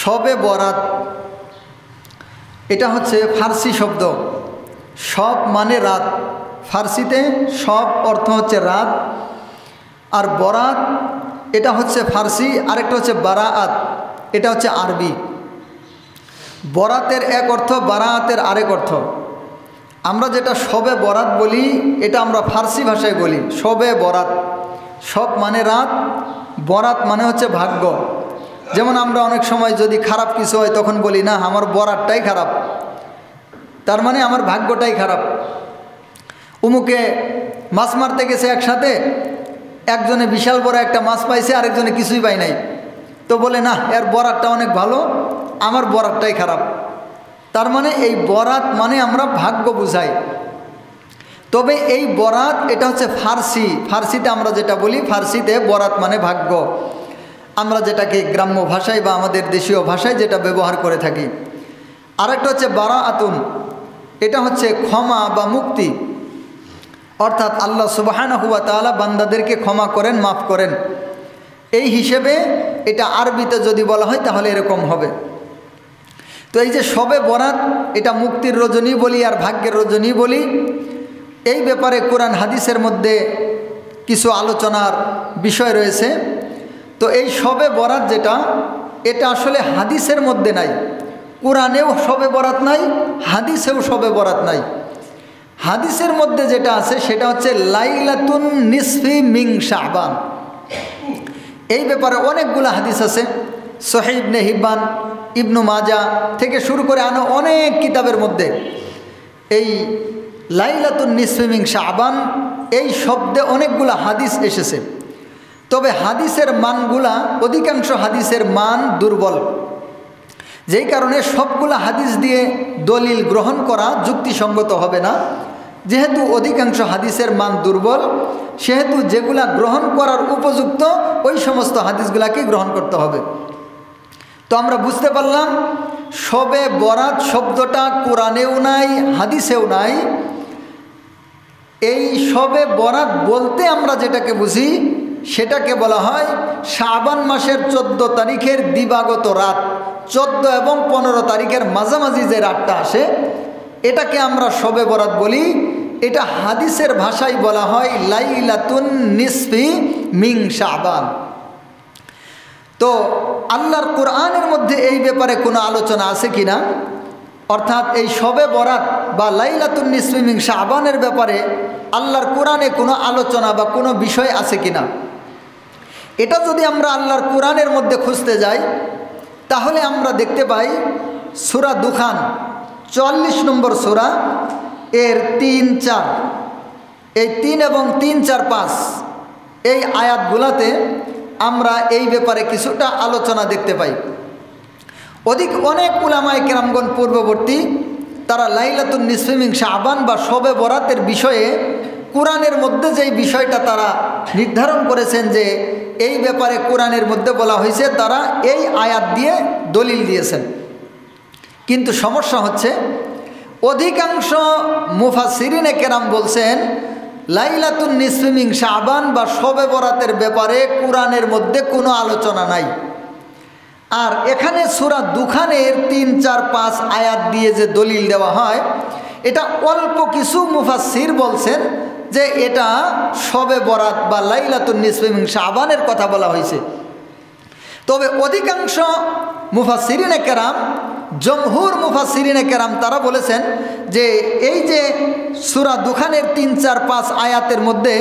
শবে বরাত এটা হচ্ছে ফার্সি শব্দ। শব মানে রাত, ফার্সিতে শব অর্থ হচ্ছে রাত, আর বরাত এটা হচ্ছে ফার্সি, আরেকটা হচ্ছে বারাআত, এটা হচ্ছে আরবি। বরাতের এক অর্থ, বারাআতের আরেক অর্থ। আমরা যেটা শবে বরাত বলি এটা আমরা ফার্সি ভাষায় বলি শবে বরাত। শব মানে রাত, বরাত মানে হচ্ছে ভাগ্য। যেমন আমরা অনেক সময় যদি খারাপ কিছু হয় তখন বলি না আমার বরাতটাই খারাপ, তার মানে আমার ভাগ্যটাই খারাপ। উমুকে মাছ মারতে গেছে একসাথে, একজনে বিশাল বড় একটা মাছ পাইছে, আরেকজনে কিছুই পায় নাই, তো বলে না এর বরাতটা অনেক ভালো, আমার বরাতটাই খারাপ। তার মানে এই বরাত মানে আমরা ভাগ্য বুঝাই। তবে এই বরাত এটা হচ্ছে ফার্সি, ফার্সিতে আমরা যেটা বলি ফার্সিতে বরাত মানে ভাগ্য, আমরা যেটাকে গ্রাম্য ভাষায় বা আমাদের দেশীয় ভাষায় যেটা ব্যবহার করে থাকি। আরেকটা হচ্ছে বারাআতুন, এটা হচ্ছে ক্ষমা বা মুক্তি, অর্থাৎ আল্লাহ সুবহানাহু ওয়া তাআলা বান্দাদেরকে ক্ষমা করেন, মাফ করেন। এই হিসেবে এটা আরবিতে যদি বলা হয় তাহলে এরকম হবে। তো এই যে শবে বরাত এটা মুক্তির রজনী বলি আর ভাগ্যের রজনী বলি। এই ব্যাপারে কোরআন হাদিসের মধ্যে কিছু আলোচনার বিষয় রয়েছে। তো এই শবে বরাত যেটা এটা আসলে হাদিসের মধ্যে নাই, কোরআনেও শবে বরাত নাই, হাদিসেও শবে বরাত নাই। হাদিসের মধ্যে যেটা আছে সেটা হচ্ছে লাইলাতুন নিসফি মিন শাবান। এই ব্যাপারে অনেকগুলো হাদিস আছে, সহিহ ইবনে হিব্বান, ইবনু মাজা থেকে শুরু করে আনো অনেক কিতাবের মধ্যে এই লাইলাতুন নিসফি মিন শাবান এই শব্দে অনেকগুলো হাদিস এসেছে। তবে হাদিসের মানগুলা, অধিকাংশ হাদিসের মান দুর্বল, যেই কারণে সবগুলো হাদিস দিয়ে দলিল গ্রহণ করা যুক্তিসঙ্গত হবে না। যেহেতু অধিকাংশ হাদিসের মান দুর্বল, সেহেতু যেগুলা গ্রহণ করার উপযুক্ত ওই সমস্ত হাদিসগুলাকে গ্রহণ করতে হবে। তো আমরা বুঝতে পারলাম শবে বরাত শব্দটা কোরআনেও নাই, হাদিসেও নাই। এই শবে বরাত বলতে আমরা যেটাকে বুঝি সেটাকে বলা হয় শাবান মাসের 14 তারিখের দিবাগত রাত, 14 এবং 15 তারিখের মাঝামাঝি যে রাতটা আসে এটাকে আমরা শবে বরাত বলি। এটা হাদিসের ভাষায় বলা হয় লাইলাতুন নিসফি মিন শাবান। তো আল্লাহর কোরআনের মধ্যে এই ব্যাপারে কোনো আলোচনা আছে কিনা, অর্থাৎ এই শবে বরাত বা লাইলাতুন নিসফি মিন শাবানের ব্যাপারে আল্লাহর কোরআনে কোনো আলোচনা বা কোনো বিষয় আছে কিনা, এটা যদি আমরা আল্লাহর কোরআনের মধ্যে খুঁজতে যাই তাহলে আমরা দেখতে পাই সূরা দুখান 44 নম্বর সূরা এর 3-4, এই 3 এবং 3-4-5 এই আয়াতগুলাতে আমরা এই ব্যাপারে কিছুটা আলোচনা দেখতে পাই। অনেক উলামায়ে কেরামগণ পূর্ববর্তী তারা লাইলাতুন নিসফি মিন শাবান বা শবে বরাতের বিষয়ে কোরআনের মধ্যে যেই বিষয়টা তারা নির্ধারণ করেছেন যে এই ব্যাপারে কোরআনের মধ্যে বলা হয়েছে, তারা এই আয়াত দিয়ে দলিল দিয়েছেন। কিন্তু সমস্যা হচ্ছে অধিকাংশ মুফাসসিরিনে কেরাম বলছেন লাইলাতুন নিসফি মিন শাবান বা শবে বরাতের ব্যাপারে কোরআনের মধ্যে কোনো আলোচনা নাই। আর এখানে সূরা দুখানের 3-4-5 আয়াত দিয়ে যে দলিল দেওয়া হয় এটা অল্প কিছু মুফাসসির বলছেন যে এটা শবে বরাত বা লাইলাতুন নিসফি মিন শাবানের কথা বলা হয়েছে। তবে অধিকাংশ মুফাসসিরিনে কেরাম, জমহুর মুফাসসিরিনে কেরাম তারা বলেছেন যে এই যে সূরা দুখানের 3-4-5 আয়াতের মধ্যে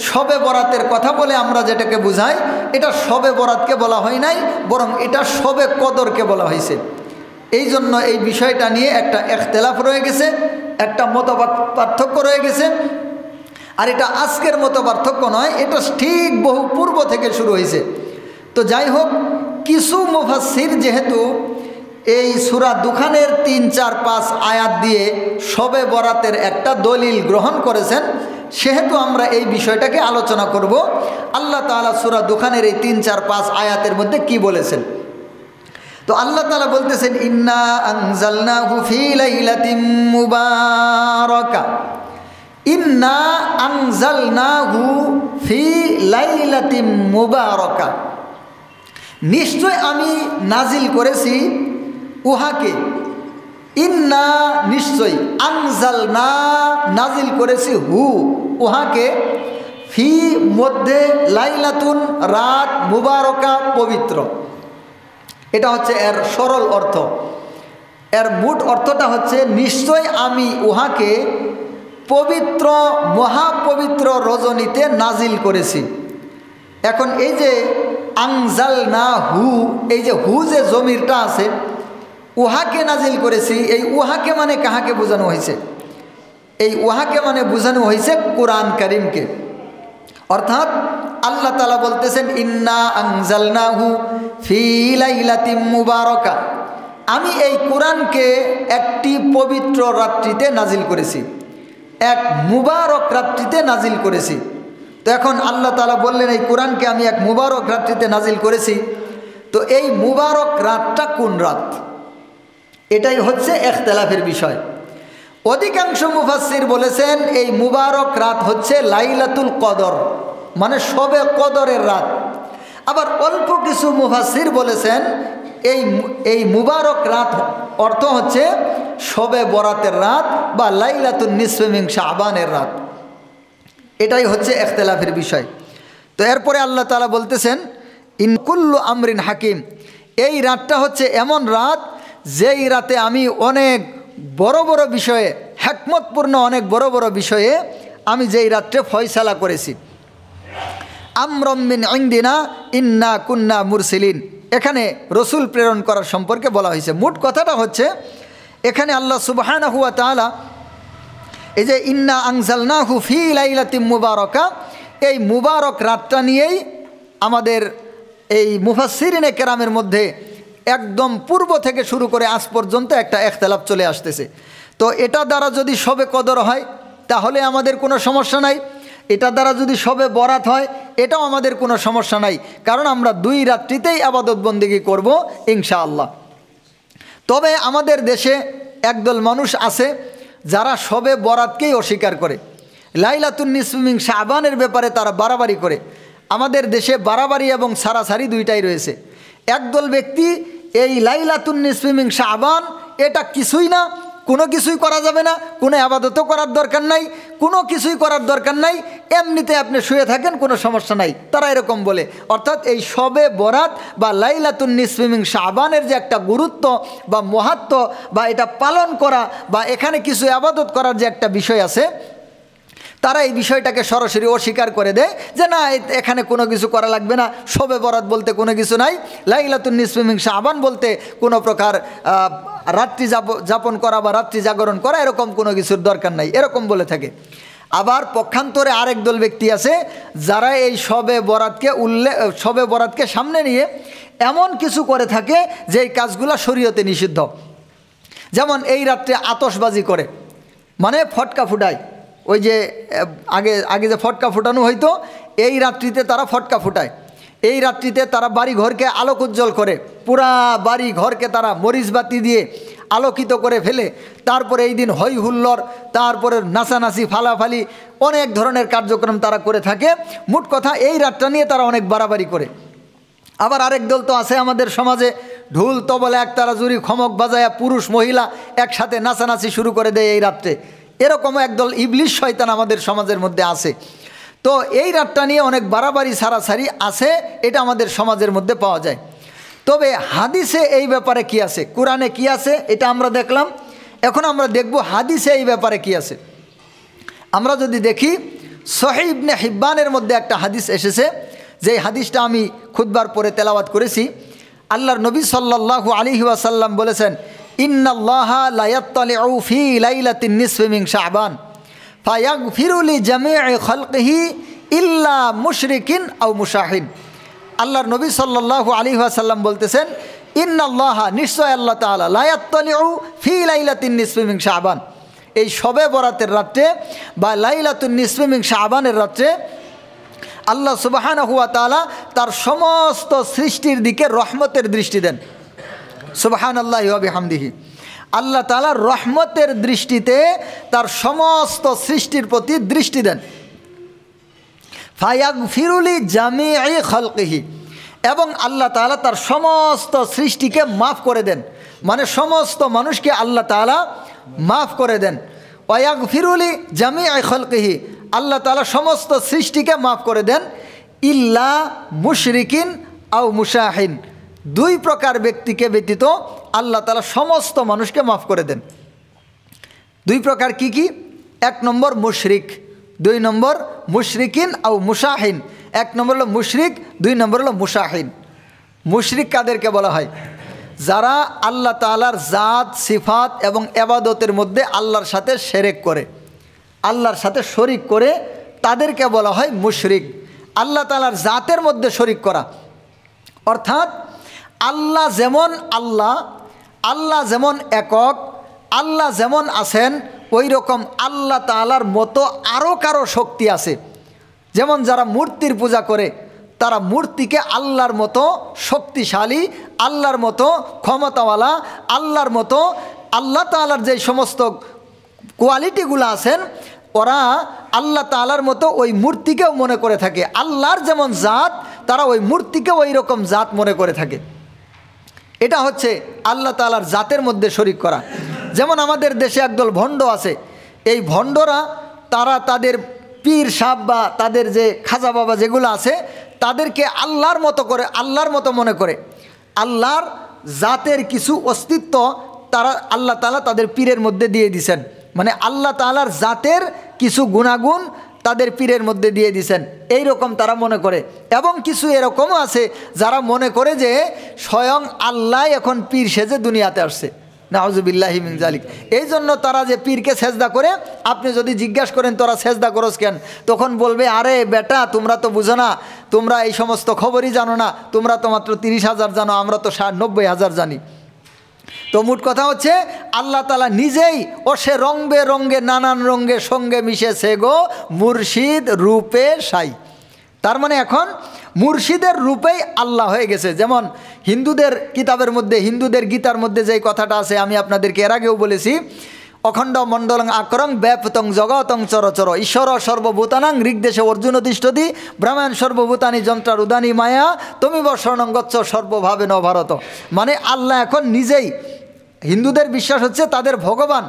শবে বরাতের কথা বলে আমরা যেটাকে বুঝাই এটা শবে বরাতকে বলা হয় নাই, বরং এটা শবে কদরকে বলা হয়েছে। এই জন্য এই বিষয়টা নিয়ে একটা ইখতিলাফ রয়ে গেছে, একটা মত পার্থক্য রয়ে গেছে। আর এটা আজকের মতো পার্থক্য নয়, এটা ঠিক বহু পূর্ব থেকে শুরু হয়েছে। তো যাই হোক, কিছু মুফাসসির যেহেতু এই সূরা দুখানের 3-4-5 আয়াত দিয়ে শবে বরাতের একটা দলিল গ্রহণ করেছেন, সেহেতু আমরা এই বিষয়টাকে আলোচনা করব। আল্লাহ তাআলা সূরা দুখানের এই 3-4-5 আয়াতের মধ্যে কি বলেছেন। তো আল্লাহ তাআলা বলতেছেন ইন্না আনজালনাহু ফি লাইলাতিন মুবারাকা, ইন্না আনজালনাহু ফি লাইলাতিন মুবারাকা। নিশ্চয় আমি নাজিল করেছি উহাকে, ইন্না নিশ্চয়, আনজালনা নাজিল করেছি উহাকে, ফি মধ্যে লাইলাতুন রাত মুবারকা পবিত্র। এটা হচ্ছে এর সরল অর্থ। এর মূল অর্থটা হচ্ছে নিশ্চয় আমি উহাকে পবিত্র মহাপবিত্র রজনীতে নাজিল করেছি। এখন এই যে আনজালনা এই যে যে জমিরটা আছে, উহাকে নাজিল করেছি, এই উহাকে মানে কাহাকে বোঝানো হয়েছে? এই উহাকে মানে বোঝানো হয়েছে কোরআন কারীমকে। অর্থাৎ আল্লাহ তাআলা বলতেছেন ইন্না আনজালনাহু ফি লাইলাতিন মুবারাকা, আমি এই কোরআনকে একটি পবিত্র রাত্রিতে নাজিল করেছি, এক মুবারক রাত্রিতে নাজিল করেছি। তো এখন আল্লাহ তাআলা বললেন এই কোরআনকে আমি এক মুবারক রাত্রিতে নাজিল করেছি। তো এই মুবারক রাতটা কোন রাত? এটাই হচ্ছে ইখতিলাফের বিষয়। অধিকাংশ মুফাসসির বলেছেন এই মুবারক রাত হচ্ছে লাইলাতুল কদর, মানে কদরের রাত। আবার অল্প কিছু মুফাসসির বলেছেন এই মুবারক রাত অর্থ হচ্ছে শবে বরাতের রাত বা লাইলাতুন নিসফি মিন শাবানের রাত। এটাই হচ্ছে ইখতিলাফের বিষয়। তো এরপরে আল্লাহ তাআলা বলতেছেন ইন কুল্লু আমরিন হাকিম, এই রাতটা হচ্ছে এমন রাত যেই রাতে আমি অনেক বড় বড় বিষয়ে, হিকমতপূর্ণ অনেক বড় বড় বিষয়ে আমি যেই রাত্রে ফয়সালা করেছি। আমরম মিন ইনদিনা ইন্না কুন্না মুরসিলিন, এখানে রসুল প্রেরণ করার সম্পর্কে বলা হয়েছে। মোট কথাটা হচ্ছে এখানে আল্লাহ সুবহানাহু ওয়া তাআলা এই যে ইন্না আনজালনাহু ফি লাইলাতিন মুবারাকা, এই মুবারক রাতটা নিয়েই আমাদের এই মুফাসসিরিনে কেরামের মধ্যে একদম পূর্ব থেকে শুরু করে আজ পর্যন্ত একটা ইখতিলাফ চলে আসতেছে। তো এটা দ্বারা যদি শবে কদর হয় তাহলে আমাদের কোনো সমস্যা নাই, এটা দ্বারা যদি শবে বরাত হয় এটাও আমাদের কোনো সমস্যা নাই, কারণ আমরা দুই রাত্রিতেই ইবাদত বন্দেগী করব ইনশাআল্লাহ। তবে আমাদের দেশে একদল মানুষ আছে যারা শবে বরাতকেই অস্বীকার করে, লাইলাতুন নিসফি মিন শাবানের ব্যাপারে তারা বাড়াবাড়ি করে। আমাদের দেশে বাড়াবাড়ি এবং সারাসারি দুইটাই রয়েছে। একদল ব্যক্তি এই লাইলাতুন নিসফি মিন শাবান এটা কিছুই না, কোনো কিছুই করা যাবে না, কোনো ইবাদতও করার দরকার নাই, কোনো কিছুই করার দরকার নাই, এমনিতে আপনি শুয়ে থাকেন কোনো সমস্যা নাই, তারা এরকম বলে। অর্থাৎ এই শবে বরাত বা লাইলাতুন নিসফি মিন শাবানের যে একটা গুরুত্ব বা মাহাত্ম্য বা এটা পালন করা বা এখানে কিছু ইবাদত করার যে একটা বিষয় আছে, তারা এই বিষয়টাকে সরাসরি অস্বীকার করে দেয় যে না, এখানে কোনো কিছু করা লাগবে না, শবে বরাত বলতে কোনো কিছু নাই, লাইলাতুন নিসফি মিন শাবান বলতে কোনো প্রকার রাত্রি যাপন করা বা রাত্রি জাগরণ করা এরকম কোনো কিছুর দরকার নাই, এরকম বলে থাকে। আবার পক্ষান্তরে আরেক দল ব্যক্তি আছে যারা এই শবে বরাতকে সামনে নিয়ে এমন কিছু করে থাকে যে এই কাজগুলো শরীয়তে নিষিদ্ধ। যেমন এই রাত্রে আতশবাজি করে, মানে ফটকা ফুটায়। ওই যে আগে যে ফটকা ফুটানো হইতো, এই রাত্রিতে তারা ফটকা ফুটায়। এই রাত্রিতে তারা বাড়ি ঘরকে আলোক উজ্জ্বল করে, পুরা বাড়ি ঘরকে তারা মরিচবাতি দিয়ে আলোকিত করে ফেলে। তারপরে এই দিন হই হুল্লোড়, তারপরে নাচানাচি, ফালাফালি, অনেক ধরনের কার্যক্রম তারা করে থাকে। মোট কথা এই রাতটা নিয়ে তারা অনেক বাড়াবাড়ি করে। আবার আরেক দল তো আছে আমাদের সমাজে, ঢোল তবলা একতারা জুড়ি খমক বাজায়া পুরুষ মহিলা একসাথে নাচানাচি শুরু করে দেয় এই রাত্রে। এরকম একদল ইবলিশ শয়তান আমাদের সমাজের মধ্যে আছে। তো এই রাতটা নিয়ে অনেক বাড়াবাড়ি সারাসারি আছে, এটা আমাদের সমাজের মধ্যে পাওয়া যায়। তবে হাদিসে এই ব্যাপারে কি আছে, কোরআনে কি আছে এটা আমরা দেখলাম। এখন আমরা দেখব হাদিসে এই ব্যাপারে কি আছে। আমরা যদি দেখি সহিহ ইবনে হিব্বানের মধ্যে একটা হাদিস এসেছে, যেই হাদিসটা আমি খুতবার পরে তেলাওয়াত করেছি। আল্লাহর নবী সাল্লাল্লাহু আলাইহি ওয়াসাল্লাম বলেছেন ইন্নাল্লাহা লা ইয়াত্তালিউ ফি লাইলাতিন নিসফি মিন শাবান ফায়াগফিরু লিজামিই খালকিহি ইল্লা মুশরিকিন আও মুশাহিন। আল্লাহর নবী সাল্লাল্লাহু আলাইহি ওয়াসাল্লাম বলতেছেন ইন্নাল্লাহা, নিশ্চয় আল্লাহ তাআলা, লা ইয়াত্তালিউ ফি লাইলাতিন নিসফি মিন শাবান, এই শবে বরাতের রাত্রে বা লাইলাতুন নিসফি মিন শাবানের রাত্রে আল্লাহ সুবহানাহু ওয়া তাআলা তার সমস্ত সৃষ্টির দিকে রহমতের দৃষ্টি দেন। সুবহানাল্লাহি ওয়া বিহামদিহি। আল্লাহ তাআলা রহমতের দৃষ্টিতে তার সমস্ত সৃষ্টির প্রতি দৃষ্টি দেন। ফায়াগফিরু লিজামিই খালকিহি, এবং আল্লাহ তাআলা তার সমস্ত সৃষ্টিকে মাফ করে দেন, মানে সমস্ত মানুষকে আল্লাহ তাআলা মাফ করে দেন। ওয়াগফিরুলি জামিআ খালকিহি, আল্লাহ তাআলা সমস্ত সৃষ্টিকে মাফ করে দেন, ইল্লা মুশরিকিন আও মুশাহিন, দুই প্রকার ব্যক্তিকে ব্যতীত আল্লাহ তাআলা সমস্ত মানুষকে মাফ করে দেন। দুই প্রকার কি কি? এক নম্বর মুশরিক, দুই নম্বর মুশরিকিন আও মুশাহিন। এক নম্বর হলো মুশরিক, দুই নম্বর হলো মুশাহিন। মুশরিক কাদেরকে বলা হয়? যারা আল্লাহ তাআলার জাত সিফাত এবং ইবাদতের মধ্যে আল্লাহর সাথে শিরক করে, আল্লাহর সাথে শরিক করে, তাদেরকে বলা হয় মুশরিক। আল্লাহ তাআলার জাতের মধ্যে শরিক করা, অর্থাৎ আল্লাহ যেমন আল্লাহ, আল্লাহ যেমন একক, আল্লাহ যেমন আছেন ওই রকম আল্লাহ তাআলার মতো আরও কারো শক্তি আছে। যেমন যারা মূর্তির পূজা করে তারা মূর্তিকে আল্লাহর মতো শক্তিশালী, আল্লাহর মতো ক্ষমতাওয়ালা, আল্লাহর মতো আল্লাহ তাআলার যে সমস্ত কোয়ালিটিগুলো আছেন ওরা আল্লাহ তাআলার মতো ওই মূর্তিকেও মনে করে থাকে। আল্লাহর যেমন জাত তারা ওই মূর্তিকেও ওই রকম জাত মনে করে থাকে। এটা হচ্ছে আল্লাহ তাআলার জাতের মধ্যে শরিক করা। যেমন আমাদের দেশে একদল ভণ্ড আছে, এই ভণ্ডরা তারা তাদের পীর সাহেব বা তাদের যে খাজা বাবা যেগুলো আছে তাদেরকে আল্লাহর মতো করে, আল্লাহর মতো মনে করে। আল্লাহর জাতের কিছু অস্তিত্ব তারা আল্লাহ তাআলা তাদের পীরের মধ্যে দিয়ে দিয়েছেন, মানে আল্লাহ তাআলার জাতের কিছু গুণাগুণ তাদের পীরের মধ্যে দিয়ে দিয়েছেন, এই রকম তারা মনে করে। এবং কিছু এরকমও আছে যারা মনে করে যে স্বয়ং আল্লাহ এখন পীর সেজে দুনিয়াতে আসছে, নাউজুবিল্লাহি মিন যালিক। এই জন্য তারা যে পীরকে সেজদা করে, আপনি যদি জিজ্ঞাসা করেন তোরা সেজদা করস কেন, তখন বলবে আরে বেটা তোমরা তো বুঝো না, তোমরা এই সমস্ত খবরই জানো না, তোমরা তো মাত্র 30,000 জানো, আমরা তো 90,000 জানি। তো মোট কথা হচ্ছে আল্লাহ তাআলা নিজেই ও সে রং বেরঙ্গে নানান রঙে সঙ্গে মিশেছে গো মুর্শিদ রূপে সাই। তার মানে এখন মুর্শিদের রূপেই আল্লাহ হয়ে গেছে। যেমন হিন্দুদের কিতাবের মধ্যে, হিন্দুদের গীতার মধ্যে যেই কথাটা আছে আমি আপনাদেরকে এর আগেও বলেছি, অখণ্ড মণ্ডলং আকরং ব্যাপতং জগতং চরচর ঈশ্বর সর্বভূতানাং ঋগ্দেশে অর্জুন তিষ্ঠতি ব্রাহ্মণ সর্বভূতানি যন্ত্রার উদানি মায়া তমিব শরণং গচ্ছ সর্বভাবে ন ভারত। মানে আল্লাহ এখন নিজেই, হিন্দুদের বিশ্বাস হচ্ছে তাদের ভগবান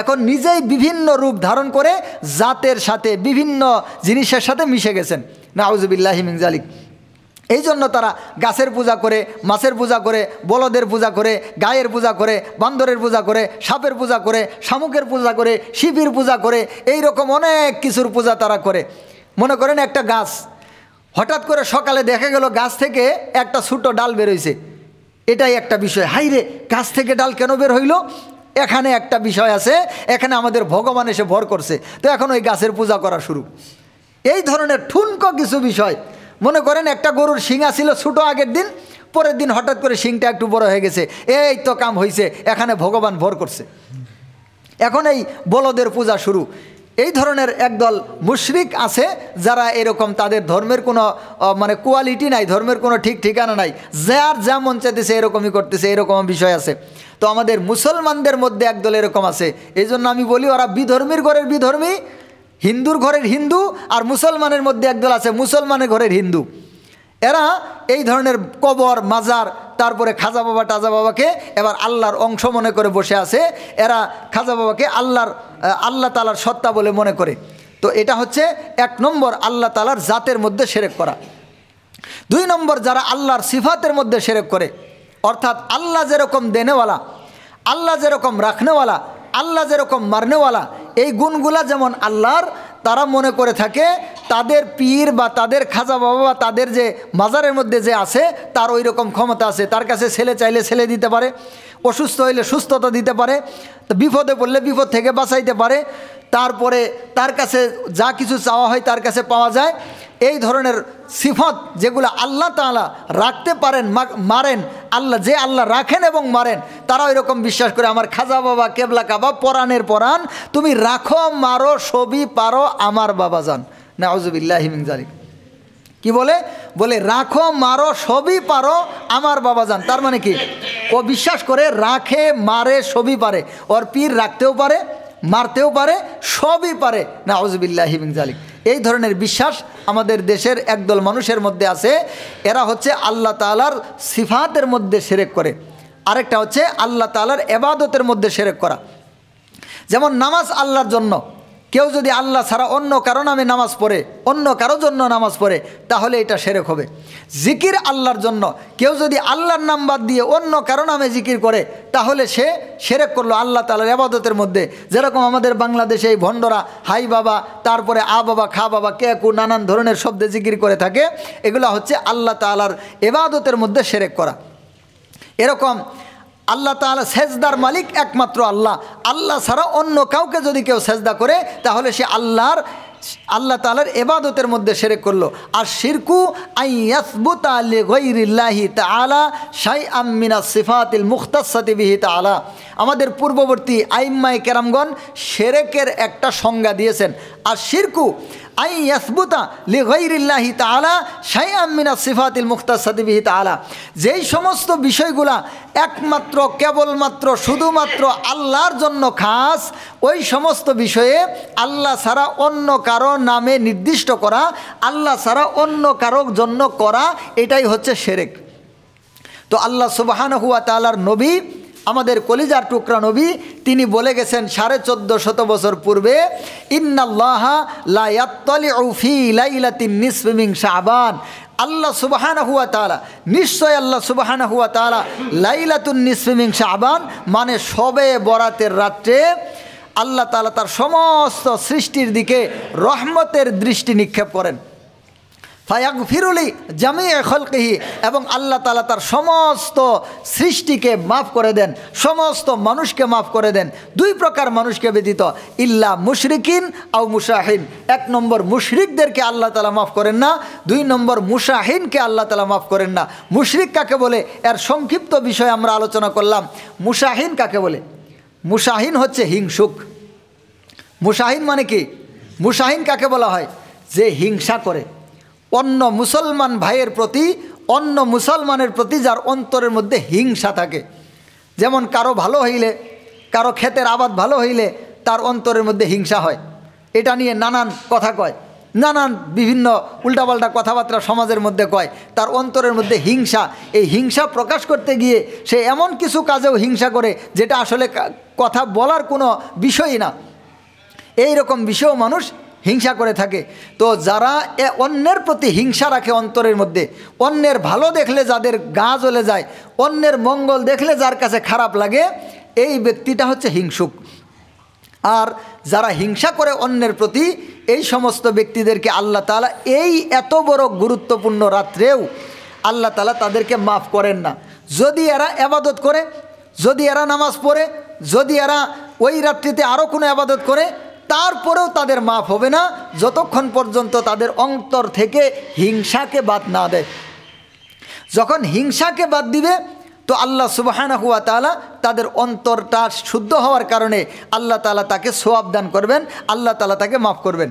এখন নিজেই বিভিন্ন রূপ ধারণ করে জাতের সাথে বিভিন্ন জিনিসের সাথে মিশে গেছেন, নাউজুবিল্লাহি মিন যালিক। এই জন্য তারা গাছের পূজা করে, মাছের পূজা করে, বলদের পূজা করে, গায়ের পূজা করে, বান্দরের পূজা করে, সাপের পূজা করে, শামুকের পূজা করে, শিবের পূজা করে, এই রকম অনেক কিছুর পূজা তারা করে। মনে করেন একটা গাছ, হঠাৎ করে সকালে দেখা গেল গাছ থেকে একটা ছোটো ডাল বেরোইছে, এটাই একটা বিষয়, হাই রে গাছ থেকে ডাল কেন বের হইল, এখানে একটা বিষয় আছে, এখানে আমাদের ভগবান এসে ভর করছে, তো এখন ওই গাছের পূজা করা শুরু। এই ধরনের ঠুনকো কিছু বিষয়। মনে করেন একটা গরুর শিঙা ছিল ছোটো আগের দিন, পরের দিন হঠাৎ করে শিংটা একটু বড় হয়ে গেছে, এই তো কাম হয়েছে, এখানে ভগবান ভর করছে, এখন এই বলদের পূজা শুরু। এই ধরনের একদল মুশরিক আছে যারা এরকম, তাদের ধর্মের কোনো মানে কোয়ালিটি নাই, ধর্মের কোনো ঠিক ঠিকানা নাই, যার যা মন চাইতেছে এরকমই করতেছে, এরকম বিষয় আছে। তো আমাদের মুসলমানদের মধ্যে একদল এরকম আছে। এই জন্য আমি বলি ওরা বিধর্মীর ঘরের বিধর্মী, হিন্দুর ঘরের হিন্দু, আর মুসলমানের মধ্যে একদল আছে মুসলমানের ঘরের হিন্দু। এরা এই ধরনের কবর মাজার, তারপরে খাজা বাবা টাজা বাবাকে এবার আল্লাহর অংশ মনে করে বসে আছে। এরা খাজা বাবাকে আল্লাহ তাআলার সত্তা বলে মনে করে। তো এটা হচ্ছে এক নম্বর আল্লাহ তাআলার জাতের মধ্যে শিরক করা। দুই নম্বর যারা আল্লাহর সিফাতের মধ্যে শিরক করে, অর্থাৎ আল্লাহ যেরকম দেনেওয়ালা, আল্লাহ যেরকম রাখনেওয়ালা, আল্লাহ যেরকম মারনেওয়ালা, এই গুণগুলা যেমন আল্লাহর, তারা মনে করে থাকে তাদের পীর বা তাদের খাজা বাবা বা তাদের যে মাজারের মধ্যে যে আছে তার ওই রকম ক্ষমতা আছে, তার কাছে ছেলে চাইলে ছেলে দিতে পারে, অসুস্থ হইলে সুস্থতা দিতে পারে, তো বিপদে পড়লে বিপদ থেকে বাঁচাইতে পারে, তারপরে তার কাছে যা কিছু চাওয়া হয় তার কাছে পাওয়া যায়। এই ধরনের সিফত যেগুলো আল্লাহ তাআলা রাখতে পারেন, মারেন, আল্লাহ রাখেন এবং মারেন, তারা ওই রকম বিশ্বাস করে আমার খাজা বাবা কেবলা কাবা পরাণের পরাণ, তুমি রাখো মারো সবই পারো আমার বাবা যান, নাউজুবিল্লাহি মিন যালিক। কি বলে রাখো মারো সবই পারো আমার বাবা যান। তার মানে কি, ও বিশ্বাস করে রাখে মারে সবই পারে, ওর পীর রাখতেও পারে, মারতেও পারে, সবই পারে, নাউজুবিল্লাহি মিন যালিক। এই ধরনের বিশ্বাস আমাদের দেশের একদল মানুষের মধ্যে আছে। এরা হচ্ছে আল্লাহ তাআলার সিফাতের মধ্যে শিরক করে। আরেকটা হচ্ছে আল্লাহ তাআলার ইবাদতের মধ্যে শিরক করা। যেমন নামাজ আল্লাহর জন্য, কেউ যদি আল্লাহ ছাড়া অন্য কারো নামে নামাজ পড়ে, অন্য কারো জন্য নামাজ পড়ে, তাহলে এটা শিরক হবে। জিকির আল্লাহর জন্য, কেউ যদি আল্লাহর নাম বাদ দিয়ে অন্য কারো নামে জিকির করে, তাহলে সে শিরক করলো আল্লাহ তাআলার ইবাদতের মধ্যে। যেরকম আমাদের বাংলাদেশে এই ভণ্ডরা হাই বাবা, তারপরে আ বাবা, খা বাবা, কেকু, নানান ধরনের শব্দে জিকির করে থাকে, এগুলো হচ্ছে আল্লাহ তাআলার ইবাদতের মধ্যে শিরক করা। এরকম আল্লাহ তাআলা সেজদার মালিক একমাত্র আল্লাহ, আল্লাহ ছাড়া অন্য কাউকে যদি কেউ সেজদা করে, তাহলে সে আল্লাহ তাআলার ইবাদতের মধ্যে শিরক করলো। আর শিরকু আইয়াসবুতা লিগাইরিল্লাহি তাআলা শাইআম মিনাস সিফাতিল মুখতাসাতি বিহি তাআলা। আমাদের পূর্ববর্তী আইম্মায়ে কেরামগণ শিরকের একটা সংজ্ঞা দিয়েছেন। আর শিরকু আইয়াসবুতা লিগাইরিল্লাহি তাআলা শাইআম মিনাস সিফাতিল মুখতাসাতি বিহি তাআলা, যেই সমস্ত বিষয়গুলা একমাত্র কেবলমাত্র শুধুমাত্র আল্লাহর জন্য খাস, ওই সমস্ত বিষয়ে আল্লাহ ছাড়া অন্য কারো নামে নির্দিষ্ট করা, আল্লাহ ছাড়া অন্য কারোর জন্য করা, এটাই হচ্ছে শিরক। তো আল্লাহ সুবহানাহু ওয়া তাআলার নবী, আমাদের কলিজার টুকরা নবী, তিনি বলে গেছেন 1450 বছর পূর্বে, ইন্নাল্লাহা লা ইয়াত্তালিউ ফি লাইলাতিন নিসফি মিন শাবান। আল্লাহ সুবহানাহু ওয়া তাআলা, নিশ্চয় আল্লাহ সুবহানাহু ওয়া তাআলা লাইলাতুন নিসফি মিন শাবান মানে শবে বরাতের রাত্রে আল্লাহ তাআলা তার সমস্ত সৃষ্টির দিকে রহমতের দৃষ্টি নিক্ষেপ করেন। ফায়াগফিরুলি জামিআ খালকিহি, এবং আল্লাহ তাআলা তার সমস্ত সৃষ্টিকে মাফ করে দেন, সমস্ত মানুষকে মাফ করে দেন। দুই প্রকার মানুষকে ব্যতীত, ইল্লা মুশরিকিন আও মুশাহিন। 1 নম্বর মুশরিকদেরকে আল্লাহ তাআলা মাফ করেন না, 2 নম্বর মুশাহিনকে আল্লাহ তাআলা মাফ করেন না। মুশরিক কাকে বলে এর সংক্ষিপ্ত বিষয় আমরা আলোচনা করলাম। মুশাহিন কাকে বলে? মুশাহিন হচ্ছে হিংসুক। মুশাহিন মানে কি? মুশাহিন কাকে বলা হয়? যে হিংসা করে অন্য মুসলমান ভাইয়ের প্রতি, অন্য মুসলমানের প্রতি যার অন্তরের মধ্যে হিংসা থাকে। যেমন কারো ভালো হইলে, কারো ক্ষেতের আবাদ ভালো হইলে তার অন্তরের মধ্যে হিংসা হয়, এটা নিয়ে নানান কথা কয়, নানান বিভিন্ন উল্টাপাল্টা কথাবার্তা সমাজের মধ্যে কয়, তার অন্তরের মধ্যে হিংসা। এই হিংসা প্রকাশ করতে গিয়ে সে এমন কিছু কাজেও হিংসা করে যেটা আসলে কথা বলার কোনো বিষয়ই না। এই রকম বিষয়েও মানুষ হিংসা করে থাকে। তো যারা অন্যের প্রতি হিংসা রাখে অন্তরের মধ্যে, অন্যের ভালো দেখলে যাদের গা জ্বলে যায়, অন্যের মঙ্গল দেখলে যার কাছে খারাপ লাগে, এই ব্যক্তিটা হচ্ছে হিংসুক। আর যারা হিংসা করে অন্যের প্রতি, এই সমস্ত ব্যক্তিদেরকে আল্লাহ তাআলা এই এত বড় গুরুত্বপূর্ণ রাত্রেও আল্লাহ তাআলা তাদেরকে মাফ করেন না। যদি এরা ইবাদত করে, যদি এরা নামাজ পড়ে, যদি এরা ওই রাত্রিতে আরও কোনো ইবাদত করে, তারপরেও তাদের মাফ হবে না যতক্ষণ পর্যন্ত তাদের অন্তর থেকে হিংসাকে বাদ না দেয়। যখন হিংসাকে বাদ দিবে, তো আল্লাহ সুবহানাহু ওয়া তাআলা তাদের অন্তরটা শুদ্ধ হওয়ার কারণে আল্লাহ তাআলা তাকে সওয়াব দান করবেন, আল্লাহ তাআলা তাকে মাফ করবেন।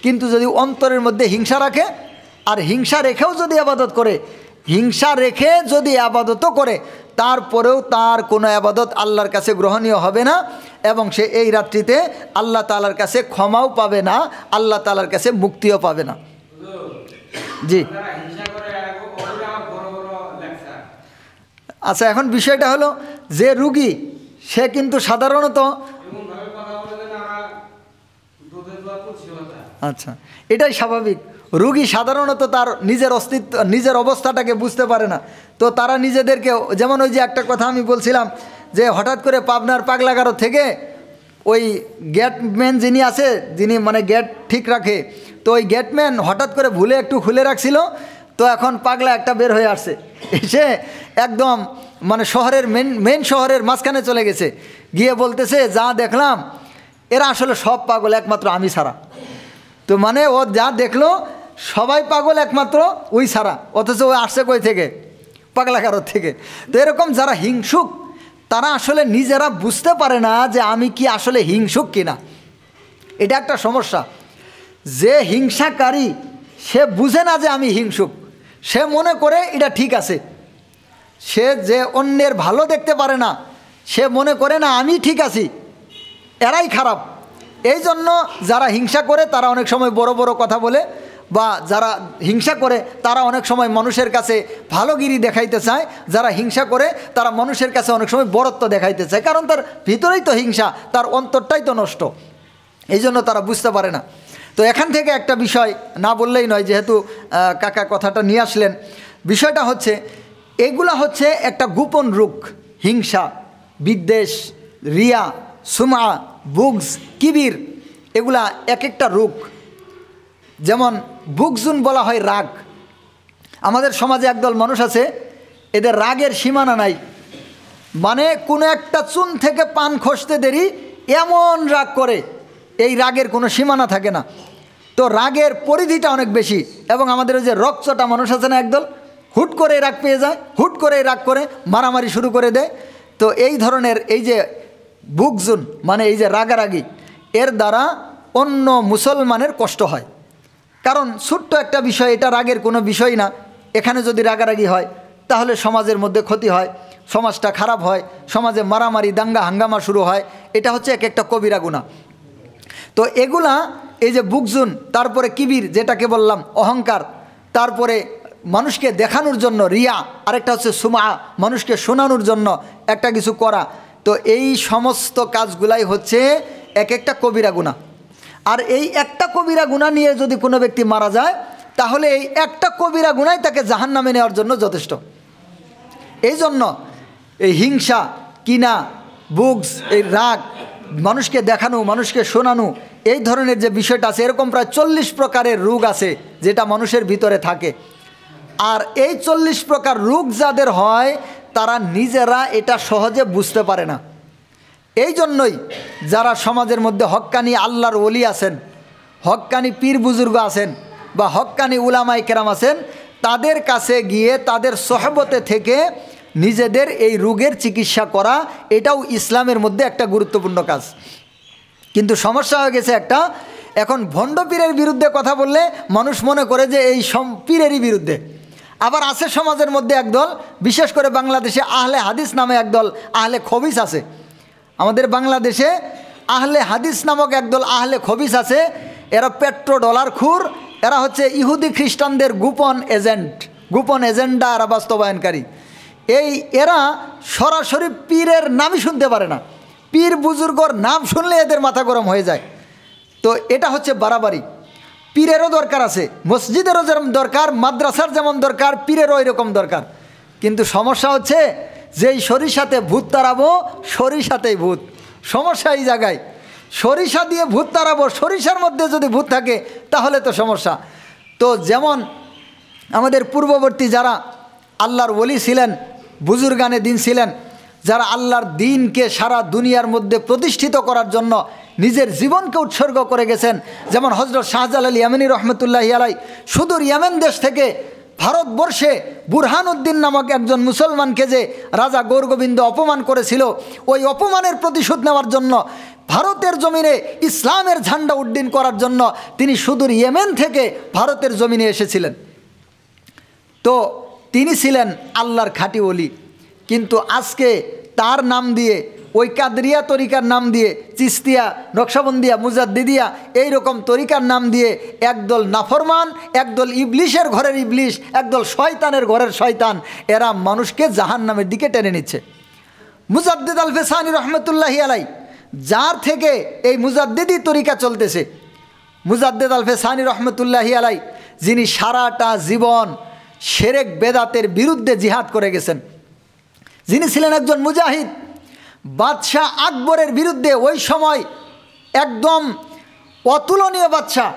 কিন্তু যদি অন্তরের মধ্যে হিংসা রাখে, আর হিংসা রেখেও যদি ইবাদত করে, হিংসা রেখে যদি ইবাদতও করে, তারপরেও তার কোনো ইবাদত আল্লাহর কাছে গ্রহণীয় হবে না, এবং সে এই রাত্রিতে আল্লাহ তাআলার কাছে ক্ষমাও পাবে না, আল্লাহ তাআলার কাছে মুক্তিও পাবে না। জি আচ্ছা, এখন বিষয়টা হলো যে রুগী, সে কিন্তু সাধারণত, আচ্ছা এটাই স্বাভাবিক, রুগী সাধারণত তার নিজের অস্তিত্ব, নিজের অবস্থাটাকে বুঝতে পারে না। তো তারা নিজেদেরকে, যেমন ওই যে একটা কথা আমি বলছিলাম যে হঠাৎ করে পাবনার পাগলাগারো থেকে ওই গেটম্যান যিনি আছে, যিনি মানে গেট ঠিক রাখে, তো ওই গেটম্যান হঠাৎ করে ভুলে একটু খুলে রাখছিল, তো এখন পাগলা একটা বের হয়ে আসছে, এসে একদম মানে শহরের মেন শহরের মাঝখানে চলে গেছে, গিয়ে বলতেছে যা দেখলাম এরা আসলে সব পাগল, একমাত্র আমি ছাড়া। তো মানে ও যা দেখলো সবাই পাগল একমাত্র ওই ছাড়া, অথচ ও আসছে কই থেকে? পাগলাগারোর থেকে। তো এরকম যারা হিংসুক, তারা আসলে নিজেরা বুঝতে পারে না যে আমি কি আসলে হিংসুক কিনা। এটা একটা সমস্যা। যে হিংসাকারী সে বুঝে না যে আমি হিংসুক, সে মনে করে এটা ঠিক আছে। সে যে অন্যের ভালো দেখতে পারে না, সে মনে করে না আমি ঠিক আছি, এরাই খারাপ। এই জন্য যারা হিংসা করে তারা অনেক সময় বড় বড় কথা বলে, বা যারা হিংসা করে তারা অনেক সময় মানুষের কাছে ভালোগিরি দেখাইতে চায়। যারা হিংসা করে তারা মানুষের কাছে অনেক সময় বড়ত্ব দেখাইতে চায়, কারণ তার ভিতরেই তো হিংসা, তার অন্তরটাই তো নষ্ট, এই জন্য তারা বুঝতে পারে না। তো এখান থেকে একটা বিষয় না বললেই নয়, যেহেতু কাকা কথাটা নিয়ে আসলেন। বিষয়টা হচ্ছে এগুলা হচ্ছে একটা গোপন রোগ, হিংসা, বিদ্বেষ, রিয়া, সুমা, বুগজ, কিবির, এগুলা এক একটা রোগ। যেমন বুগজুন বলা হয় রাগ। আমাদের সমাজে একদল মানুষ আছে, এদের রাগের সীমানা নাই, মানে কোনো একটা চুন থেকে পান খসতে দেরি এমন রাগ করে, এই রাগের কোনো সীমানা থাকে না। তো রাগের পরিধিটা অনেক বেশি। এবং আমাদের ওই যে রকচটা মানুষ আছে না, একদল হুট করে রাগ পেয়ে যায়, হুট করে রাগ করে মারামারি শুরু করে দেয়। তো এই ধরনের এই যে বুগজুন মানে এই যে রাগারাগি, এর দ্বারা অন্য মুসলমানের কষ্ট হয়। কারণ ছোট্ট একটা বিষয়, এটা রাগের কোনো বিষয় না, এখানে যদি রাগারাগি হয় তাহলে সমাজের মধ্যে ক্ষতি হয়, সমাজটা খারাপ হয়, সমাজে মারামারি দাঙ্গা হাঙ্গামা শুরু হয়। এটা হচ্ছে এক একটা কবিরা গুনাহ। তো এগুলা এই যে বুগজুন, তারপরে কিবির যেটাকে বললাম অহংকার, তারপরে মানুষকে দেখানোর জন্য রিয়া, আরেকটা হচ্ছে সুমা, মানুষকে শোনানোর জন্য একটা কিছু করা। তো এই সমস্ত কাজগুলাই হচ্ছে এক একটা কবিরা গুনাহ। আর এই একটা কবিরা গুনাহ নিয়ে যদি কোনো ব্যক্তি মারা যায়, তাহলে এই একটা কবিরা গুনাহই তাকে জাহান্নামে নেওয়ার জন্য যথেষ্ট। এই জন্য এই হিংসা, কিনা, বুগজ, এই রাগ, মানুষকে দেখানো, মানুষকে শোনানো, এই ধরনের যে বিষয়টা আছে, এরকম প্রায় 40 প্রকারের রোগ আছে যেটা মানুষের ভিতরে থাকে। আর এই 40 প্রকার রোগ যাদের হয় তারা নিজেরা এটা সহজে বুঝতে পারে না। এই জন্যই যারা সমাজের মধ্যে হক্কানি আল্লাহর ওলি আছেন, হক্কানি পীর বুজুর্গ আছেন, বা হক্কানি উলামায়ে কেরাম আছেন, তাদের কাছে গিয়ে তাদের সোহবতে থেকে নিজেদের এই রোগের চিকিৎসা করা, এটাও ইসলামের মধ্যে একটা গুরুত্বপূর্ণ কাজ। কিন্তু সমস্যা হয়ে গেছে একটা, এখন ভণ্ড পীরের বিরুদ্ধে কথা বললে মানুষ মনে করে যে এই পীরেরই বিরুদ্ধে। আবার আছে সমাজের মধ্যে একদল, বিশেষ করে বাংলাদেশে আহলে হাদিস নামে একদল আহলে খবিস আছে। আমাদের বাংলাদেশে আহলে হাদিস নামক একদল আহলে খবিস আছে। এরা পেট্রো ডলার খুর, এরা হচ্ছে ইহুদি খ্রিস্টানদের গোপন এজেন্ট, গোপন এজেন্ডা এরা বাস্তবায়নকারী। এরা সরাসরি পীরের নামই শুনতে পারে না, পীর বুজুর্গর নাম শুনলে এদের মাথা গরম হয়ে যায়। তো এটা হচ্ছে বাড়াবাড়ি। পীরেরও দরকার আছে, মসজিদেরও যেমন দরকার, মাদ্রাসার যেমন দরকার, পীরেরও এরকম দরকার। কিন্তু সমস্যা হচ্ছে যেই সরিষাতে ভূত তাড়াবো, সরিষাতেই ভূত। সমস্যা এই জায়গায়, সরিষা দিয়ে ভূত তাড়াবো, সরিষার মধ্যে যদি ভূত থাকে তাহলে তো সমস্যা। তো যেমন আমাদের পূর্ববর্তী যারা আল্লাহর ওলি ছিলেন, বুজুর্গানে দিন ছিলেন, যারা আল্লাহর দিনকে সারা দুনিয়ার মধ্যে প্রতিষ্ঠিত করার জন্য নিজের জীবনকে উৎসর্গ করে গেছেন, যেমন হযরত শাহজালাল ইয়ামানী রহমতুল্লাহি আলাইহি সুদূর ইয়েমেন দেশ থেকে ভারতবর্ষে বুরহানুদ্দিন নামক একজন মুসলমানকে যে রাজা গৌরগোবিন্দ অপমান করেছিল, ওই অপমানের প্রতিশোধ নেওয়ার জন্য ভারতের জমিনে ইসলামের ঝান্ডা উড্ডীন করার জন্য তিনি সুদূর ইয়েমেন থেকে ভারতের জমিনে এসেছিলেন। তো তিনি ছিলেন আল্লাহর খাঁটি ওলি। কিন্তু আজকে তার নাম দিয়ে, ওই কাদরিয়া তরিকার নাম দিয়ে, চিস্তিয়া, নকশবন্দিয়া, মুজাদ্দিদিয়া, এইরকম তরিকার নাম দিয়ে একদল নাফরমান, একদল ইবলিশের ঘরের ইবলিশ, একদল শয়তানের ঘরের শয়তান, এরা মানুষকে জাহান্নামের দিকে টেনে নিচ্ছে। মুজাদ্দিদ আল ফেসানি রহমতুল্লাহি আলাইহি, যার থেকে এই মুজাদ্দিদি তরিকা চলতেছে, মুজাদ্দিদ আল ফেসানি রহমতুল্লাহি আলাইহি, যিনি সারাটা জীবন শিরক বেদাতের বিরুদ্ধে জিহাদ করে গেছেন, যিনি ছিলেন একজন মুজাহিদ, বাদশাহ আকবরের বিরুদ্ধে ওই সময় একদম অতুলনীয় বাদশাহ,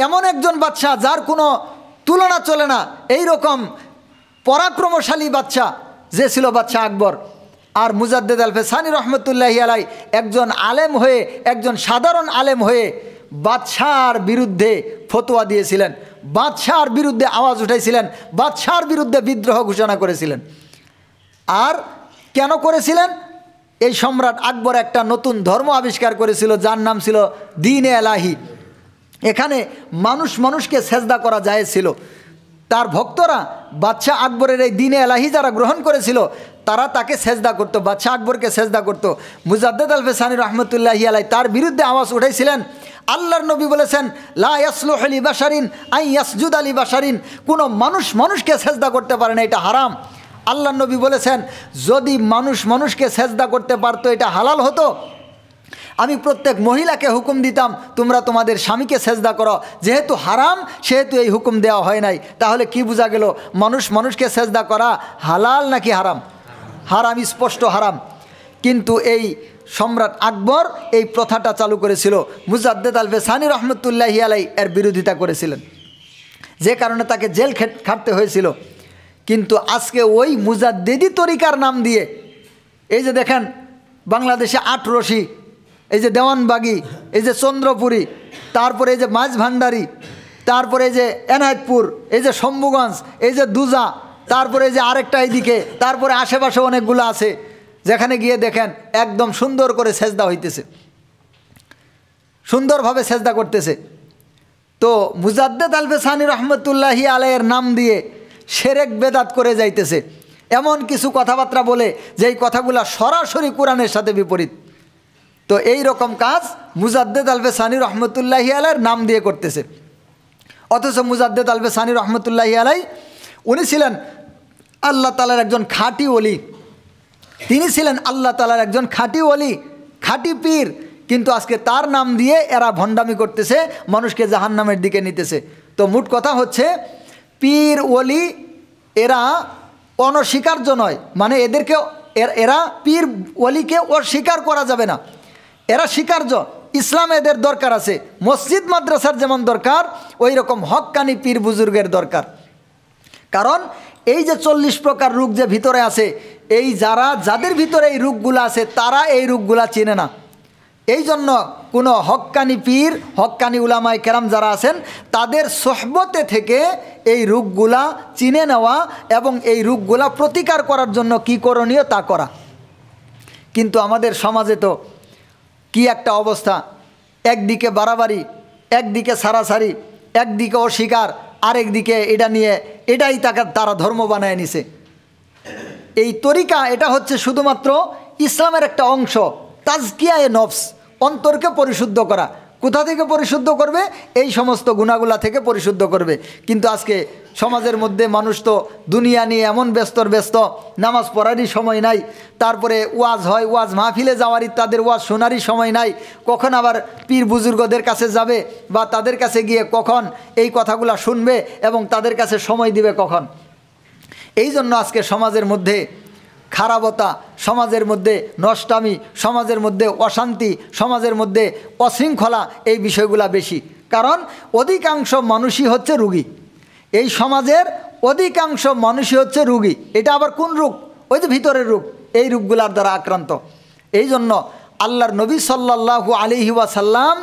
এমন একজন বাদশাহ যার কোনো তুলনা চলে না, এই রকম পরাক্রমশালী বাদশাহ যে ছিল বাদশাহ আকবর। আর মুজাদ্দিদ আল ফেসানি রহমতুল্লাহি আলাইহি একজন আলেম হয়ে, একজন সাধারণ আলেম হয়ে বাদশাহর বিরুদ্ধে ফতোয়া দিয়েছিলেন, বাদশাহর বিরুদ্ধে আওয়াজ উঠাইছিলেন, বাদশাহর বিরুদ্ধে বিদ্রোহ ঘোষণা করেছিলেন। আর কেন করেছিলেন? এই সম্রাট আকবর একটা নতুন ধর্ম আবিষ্কার করেছিল, যার নাম ছিল দ্বীন-এ এলাহি। এখানে মানুষকে সেজদা করা জায়েজ ছিল। তার ভক্তরা বাদশাহ আকবরের এই দ্বীন-এ এলাহি যারা গ্রহণ করেছিল, তারা তাকে সেজদা করতো, বাদশাহ আকবরকে সেজদা করতো। মুজাদ্দেদ আল ফেসানি রহমতুল্লাহি আলাই তার বিরুদ্ধে আওয়াজ উঠাইছিলেন। আল্লাহর নবী বলেছেন, লা ইয়াসলুহু লিবাশারিন আন ইয়াসজুদা লিবাশারিন, কোনো মানুষকে সেজদা করতে পারে না, এটা হারাম। আল্লাহর নবী বলেছেন, যদি মানুষকে সেজদা করতে পারতো এটা হালাল হতো, আমি প্রত্যেক মহিলাকে হুকুম দিতাম তোমরা তোমাদের স্বামীকে সেজদা করো। যেহেতু হারাম সেহেতু এই হুকুম দেওয়া হয় নাই। তাহলে কি বোঝা গেল, মানুষকে সেজদা করা হালাল নাকি হারাম? হারাম, স্পষ্ট হারাম। কিন্তু এই সম্রাট আকবর এই প্রথাটা চালু করেছিল। মুজাদ্দেদ আল ফেসানি রহমতুল্লাহি আলাই এর বিরোধিতা করেছিলেন, যে কারণে তাকে জেল খাটতে হয়েছিল। কিন্তু আজকে ওই মুজাদ্দেদি তরিকার নাম দিয়ে এই যে দেখেন বাংলাদেশে আটরশি, এই যে দেওয়ানবাগি, এই যে চন্দ্রপুরী, তারপরে এই যে মাঝভান্ডারি, তারপরে এই যে এনায়েতপুর, এই যে শম্ভুগঞ্জ, এই যে দুজা, তারপরে এই যে আরেকটা এইদিকে, তারপরে আশেপাশে অনেকগুলো আছে, যেখানে গিয়ে দেখেন একদম সুন্দর করে সেজদা হইতেছে, সুন্দরভাবে সেজদা করতেছে। তো মুজাদ্দেদ আল ফেসানি রহমতুল্লাহি আলাইয়ের নাম দিয়ে শিরক বেদাত করে যাইতেছে, এমন কিছু কথাবার্তা বলে যেই কথাগুলো সরাসরি কোরআনের সাথে বিপরীত। তো এই রকম কাজ মুজাদ্দেদ আল ফেসানি রহমতুল্লাহি আলাইয়ের নাম দিয়ে করতেছে। অথচ মুজাদ্দেদ আল ফেসানি রহমতুল্লাহি আলাই উনি ছিলেন আল্লাহ তাআলার একজন খাঁটি ওলি, তিনি ছিলেন আল্লাহ তাআলার একজন খাঁটি ওলি, খাঁটি পীর। কিন্তু আজকে তার নাম দিয়ে এরা ভণ্ডামি করতেছে, মানুষকে জাহান্নামের দিকে নিতেছে। তো মোট কথা হচ্ছে, পীর ওলি এরা অনস্বীকার্য নয়, মানে এরা পীর ওলিকে অস্বীকার করা যাবে না, এরা স্বীকার্য। ইসলামে এদের দরকার আছে, মসজিদ মাদ্রাসার যেমন দরকার ওই রকম হক্কানি পীর বুজুর্গের দরকার। কারণ এই যে 40 প্রকার রোগ যে ভিতরে আছে, এই যাদের ভিতরে এই রোগগুলো আছে তারা এই রোগগুলা চেনে না। এই জন্য কোনো হক্কানি পীর, হক্কানি উলামায়ে কেরাম যারা আছেন তাদের সোহবতে থেকে এই রোগগুলা চিনে নেওয়া এবং এই রোগগুলা প্রতিকার করার জন্য কি করণীয় তা করা। কিন্তু আমাদের সমাজে তো কি একটা অবস্থা, একদিকে বাড়াবাড়ি, একদিকে সারাসারি, একদিকে অস্বীকার, আরেকদিকে এটা নিয়ে এটাই তারা ধর্ম বানায় নিছে। এই তরিকা এটা হচ্ছে শুধুমাত্র ইসলামের একটা অংশ, তাজকিয়ায়ে নফস, অন্তরকে পরিশুদ্ধ করা। কোথা থেকে পরিশুদ্ধ করবে? এই সমস্ত গুনাহগুলা থেকে পরিশুদ্ধ করবে। কিন্তু আজকে সমাজের মধ্যে মানুষ তো দুনিয়া নিয়ে এমন ব্যস্ত, নামাজ পড়ারই সময় নাই, তারপরে ওয়াজ হয়, ওয়াজ মাহফিলে যাওয়ারই, তাদের ওয়াজ শোনারই সময় নাই, কখন আবার পীর বুজুর্গদের কাছে যাবে বা তাদের কাছে গিয়ে কখন এই কথাগুলা শুনবে এবং তাদের কাছে সময় দিবে কখন। এই জন্য আজকে সমাজের মধ্যে খারাপতা, সমাজের মধ্যে নষ্টামি, সমাজের মধ্যে অশান্তি, সমাজের মধ্যে অশৃঙ্খলা, এই বিষয়গুলা বেশি। কারণ অধিকাংশ মানুষই হচ্ছে রুগী, এই সমাজের অধিকাংশ মানুষই হচ্ছে রুগী। এটা আবার কোন রোগ? ওই যে ভিতরের রোগ, এই রোগগুলার দ্বারা আক্রান্ত। এই জন্য আল্লাহর নবী সাল্লাল্লাহু আলাইহি ওয়াসাল্লাম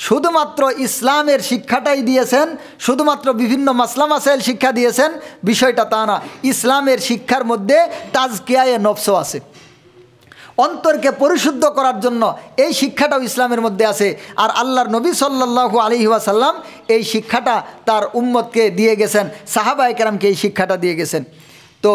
শুধুমাত্র ইসলামের শিক্ষাটাই দিয়েছেন, শুধুমাত্র বিভিন্ন মাসলা মাসাইল শিক্ষা দিয়েছেন, বিষয়টা তা না। ইসলামের শিক্ষার মধ্যে তাজকিয়ায়ে নফসও আছে, অন্তরকে পরিশুদ্ধ করার জন্য এই শিক্ষাটাও ইসলামের মধ্যে আছে। আর আল্লাহর নবী সাল্লাল্লাহু আলাইহি ওয়াসাল্লাম এই শিক্ষাটা তার উম্মতকে দিয়ে গেছেন, সাহাবায়ে কেরামকে এই শিক্ষাটা দিয়ে গেছেন। তো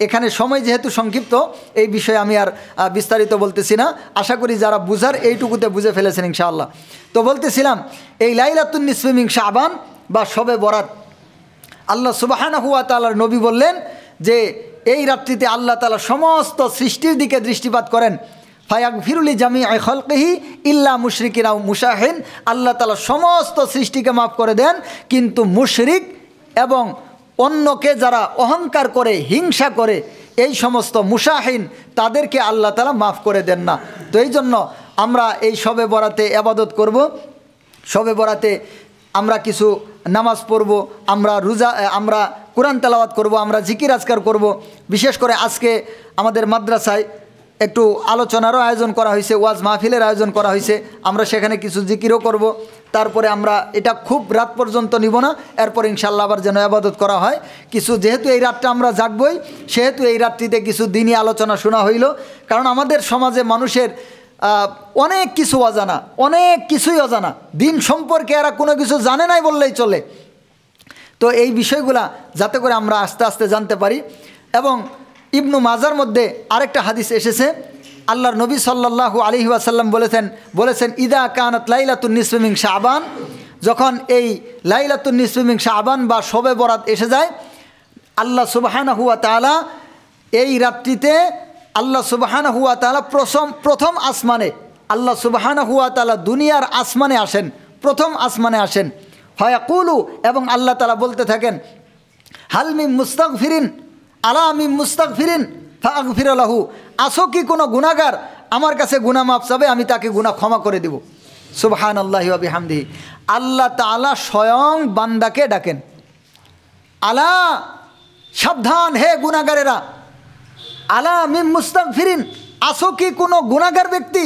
এখানে সময় যেহেতু সংক্ষিপ্ত, এই বিষয়ে আমি আর বিস্তারিত বলতেছি না। আশা করি যারা বুঝার এইটুকুতে বুঝে ফেলেছেন ইনশাআল্লাহ। তো বলতেছিলাম, এই লাইলাতুন নিসফি মিন শাবান বা শবে বরাত, আল্লাহ সুবহানাহু ওয়া তাআলার নবী বললেন যে এই রাত্রিতে আল্লাহ তাআলা সমস্ত সৃষ্টির দিকে দৃষ্টিপাত করেন। ফায়াগফিরুলি জামিআ খালকিহি ইল্লা মুশরিকিন আও মুশাহিন, আল্লাহ তাআলা সমস্ত সৃষ্টিকে মাফ করে দেন, কিন্তু মুশরিক এবং অন্যকে যারা অহংকার করে, হিংসা করে, এই সমস্ত মুশাহিন, তাদেরকে আল্লাহ তাআলা মাফ করে দেন না। তো এই জন্য আমরা এই শবে বরাতে ইবাদত করব, শবে বরাতে আমরা কিছু নামাজ পড়ব, আমরা কোরআন তেলাওয়াত করব, আমরা জিকির আজকার করব। বিশেষ করে আজকে আমাদের মাদ্রাসায় একটু আলোচনারও আয়োজন করা হয়েছে, ওয়াজ মাহফিলের আয়োজন করা হয়েছে, আমরা সেখানে কিছু জিকিরও করব। তারপরে আমরা এটা খুব রাত পর্যন্ত নিব না, এরপর ইনশাআল্লাহ আবার যেন ইবাদত করা হয় কিছু। যেহেতু এই রাতটা আমরা জাগবই, সেহেতু এই রাত্রিতে কিছু দিনই আলোচনা শোনা হইল। কারণ আমাদের সমাজে মানুষের অনেক কিছু অজানা, অনেক কিছুই অজানা, দিন সম্পর্কে এরা কোনো কিছু জানে নাই বললেই চলে। তো এই বিষয়গুলা যাতে করে আমরা আস্তে আস্তে জানতে পারি এবং ইবনু মাজার মধ্যে আরেকটা হাদিস এসেছে, আল্লাহর নবী সাল্লাল্লাহু আলাইহি ওয়াসাল্লাম বলেছেন ইদা কানাত লাইলাতুন নিসফি মিন শাবান, যখন এই লাইলাতুন নিসফি মিন শাবান বা শবে বরাত এসে যায়, আল্লাহ সুবহানাহু ওয়া তাআলা এই রাত্রিতে আল্লাহ সুবহানাহু ওয়া তাআলা প্রথম আসমানে, আল্লাহ সুবহানাহু ওয়া তাআলা দুনিয়ার আসমানে আসেন, প্রথম আসমানে আসেন। ফায়াকুলু, এবং আল্লাহ তাআলা বলতে থাকেন, হাল মিন মুস্তাগফিরিন, আলা মিন মুস্তাগফিরিন ফাগফির লাহু, আসো কি কোনো গুনাহগার আমার কাছে গুনাহ মাফ চাবে, আমি তাকে গুনাহ ক্ষমা করে দেব। সুবহানাল্লাহি ওয়া বিহামদিহি। আল্লাহ তাআলা স্বয়ং বান্দাকে ডাকেন, আলা, সাবধান হে গুনাহগারেরা, আলা মিন মুস্তাগফিরিন, আসো কি কোনো গুনাহগার ব্যক্তি,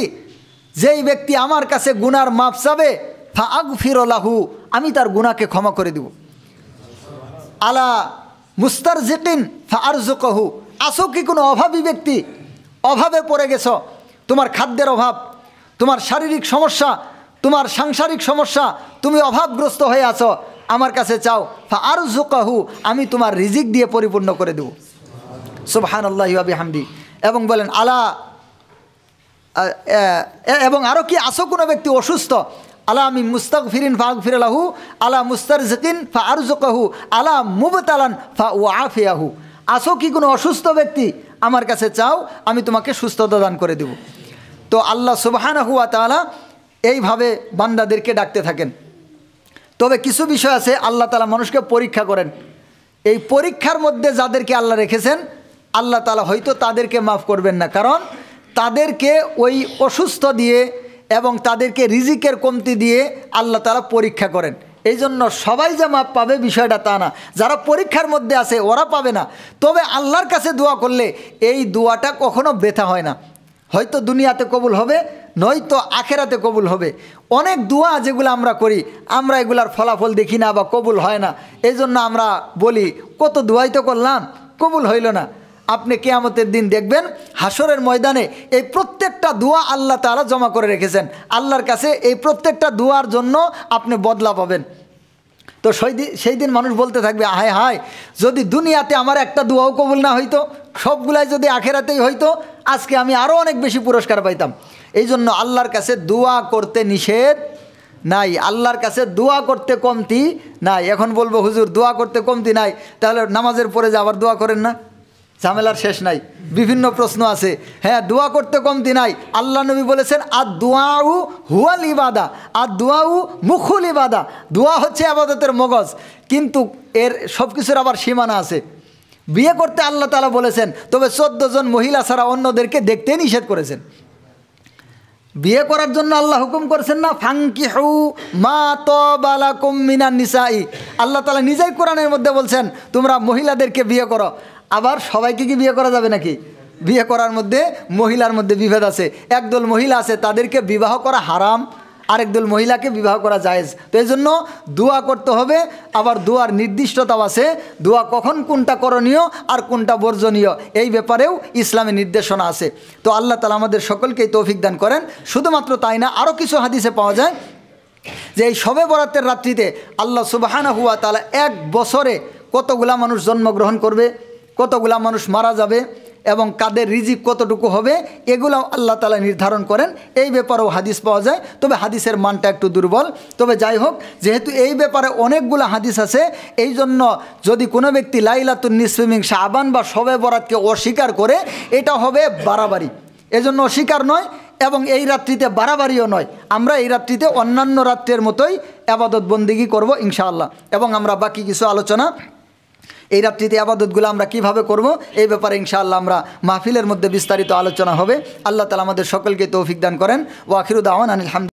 যেই ব্যক্তি আমার কাছে গুনার মাফ চাবে, ফাগফির লাহু, আমি তার গুনাহকে ক্ষমা করে দেব। আলা মুস্তারজিকিন ফারজুকহু, আসো কি কোনো অভাবী ব্যক্তি, অভাবে পড়ে গেছো, তোমার খাদ্যের অভাব, তোমার শারীরিক সমস্যা, তোমার সাংসারিক সমস্যা, তুমি অভাবগ্রস্ত হয়ে আছো, আমার কাছে চাও, ফারজুকহু, আমি তোমার রিজিক দিয়ে পরিপূর্ণ করে দেব। সুবহানাল্লাহি ওয়া বিহামদি। এবং বলেন আলা, এবং আরও কি, আসো কোনো ব্যক্তি অসুস্থ, আলা মিন মুস্তাগফিরিন ফাগফির লাহু, আলা মুস্তারজিকিন ফারজুকহু, আলা মুবতালান ফাউআফিয়াহু, আসো কি কোনো অসুস্থ ব্যক্তি, আমার কাছে চাও, আমি তোমাকে সুস্থতা দান করে দেব। তো আল্লাহ সুবহানাহু ওয়া তাআলা এইভাবে বান্দাদেরকে ডাকতে থাকেন। তবে কিছু বিষয় আছে, আল্লাহ তাআলা মানুষকে পরীক্ষা করেন, এই পরীক্ষার মধ্যে যাদেরকে আল্লাহ রেখেছেন, আল্লাহ তাআলা হয়তো তাদেরকে মাফ করবেন না, কারণ তাদেরকে ওই অসুস্থ দিয়ে এবং তাদেরকে রিজিকের কমতি দিয়ে আল্লাহ তাআলা পরীক্ষা করেন। এই জন্য সবাই যে মাপ পাবে বিষয়টা তা না, যারা পরীক্ষার মধ্যে আছে ওরা পাবে না। তবে আল্লাহর কাছে দোয়া করলে এই দোয়াটা কখনো বৃথা হয় না, হয়তো দুনিয়াতে কবুল হবে, নয়তো আখেরাতে কবুল হবে। অনেক দোয়া যেগুলো আমরা করি, আমরা এগুলার ফলাফল দেখি না বা কবুল হয় না, এই জন্য আমরা বলি কত দোয়াই তো করলাম, কবুল হইল না। আপনি কিয়ামতের দিন দেখবেন হাসরের ময়দানে এই প্রত্যেকটা দোয়া আল্লাহ তাআলা জমা করে রেখেছেন, আল্লাহর কাছে এই প্রত্যেকটা দোয়ার জন্য আপনি বদলা পাবেন। তো সেই দিন মানুষ বলতে থাকবে, হায় হায়, যদি দুনিয়াতে আমার একটা দোয়াও কবুল না হইতো, সবগুলাই যদি আখেরাতেই হইতো, আজকে আমি আরও অনেক বেশি পুরস্কার পাইতাম। এই জন্য আল্লাহর কাছে দোয়া করতে নিষেধ নাই, আল্লাহর কাছে দোয়া করতে কমতি নাই। এখন বলবো হুজুর দোয়া করতে কমতি নাই, তাহলে নামাজের পরে যে আবার দোয়া করেন না, ঝামেলার শেষ নাই, বিভিন্ন প্রশ্ন আছে। হ্যাঁ, দোয়া করতে কমতি নাই। আল্লাহ নবী বলেছেন আদ-দুআউ হুয়াল ইবাদা, আদ-দুআউ মুখুল ইবাদা, দোয়া হচ্ছে ইবাদতের মগজ, কিন্তু এর সব কিছুর আবার সীমানা আছে। বিয়ে করতে আল্লাহ তাআলা বলেছেন, তবে 14 জন মহিলা ছাড়া অন্যদেরকে দেখতে নিষেধ করেছেন। বিয়ে করার জন্য আল্লাহ হুকুম করেছেন না, ফাঙ্কিহু মা তাবা লাকুম মিনান নিসাই, আল্লাহ তাআলা নিজেই কোরআনের মধ্যে বলছেন তোমরা মহিলাদেরকে বিয়ে করো। আবার সবাইকে কি বিয়ে করা যাবে নাকি? বিয়ে করার মধ্যে মহিলার মধ্যে বিভেদ আছে। একদল মহিলা আছে তাদেরকে বিবাহ করা হারাম, আরেকদল মহিলাকে বিবাহ করা জায়েজ। তো এই জন্য দোয়া করতে হবে, আবার দোয়ার নির্দিষ্টতাও আছে, দোয়া কখন কোনটা করণীয় আর কোনটা বর্জনীয় এই ব্যাপারেও ইসলামে নির্দেশনা আছে। তো আল্লাহ তাআলা আমাদের সকলকেই তৌফিক দান করেন। শুধুমাত্র তাই না, আরও কিছু হাদিসে পাওয়া যায় যে এই শবে বরাতের রাত্রিতে আল্লাহ সুবহানাহু ওয়া তাআলা এক বছরে কতগুলা মানুষ জন্মগ্রহণ করবে, কতগুলা মানুষ মারা যাবে এবং কাদের রিজিক কতটুকু হবে, এগুলো আল্লাহ তাআলা নির্ধারণ করেন। এই ব্যাপারেও হাদিস পাওয়া যায়, তবে হাদিসের মানটা একটু দুর্বল। তবে যাই হোক, যেহেতু এই ব্যাপারে অনেকগুলো হাদিস আছে, এই জন্য যদি কোনো ব্যক্তি লাইলাতুন নিসফি মিন শাবান বা শবে বরাতকে অস্বীকার করে, এটা হবে বাড়াবাড়ি। এজন্য অস্বীকার নয় এবং এই রাত্রিতে বাড়াবাড়িও নয়। আমরা এই রাত্রিতে অন্যান্য রাত্রের মতোই ইবাদত বন্দেগী করব ইনশাআল্লাহ। এবং আমরা বাকি কিছু আলোচনা এই রাত্রিতে আবাদতগুলো আমরা কিভাবে করব এই ব্যাপারে ইনশাআল্লাহ আমরা মাহফিলের মধ্যে বিস্তারিত আলোচনা হবে। আল্লাহ তাআলা আমাদের সকলকে তৌফিক দান করেন। ওয়া আখিরু দাওয়ানা আনিল হামদুলিল্লাহ।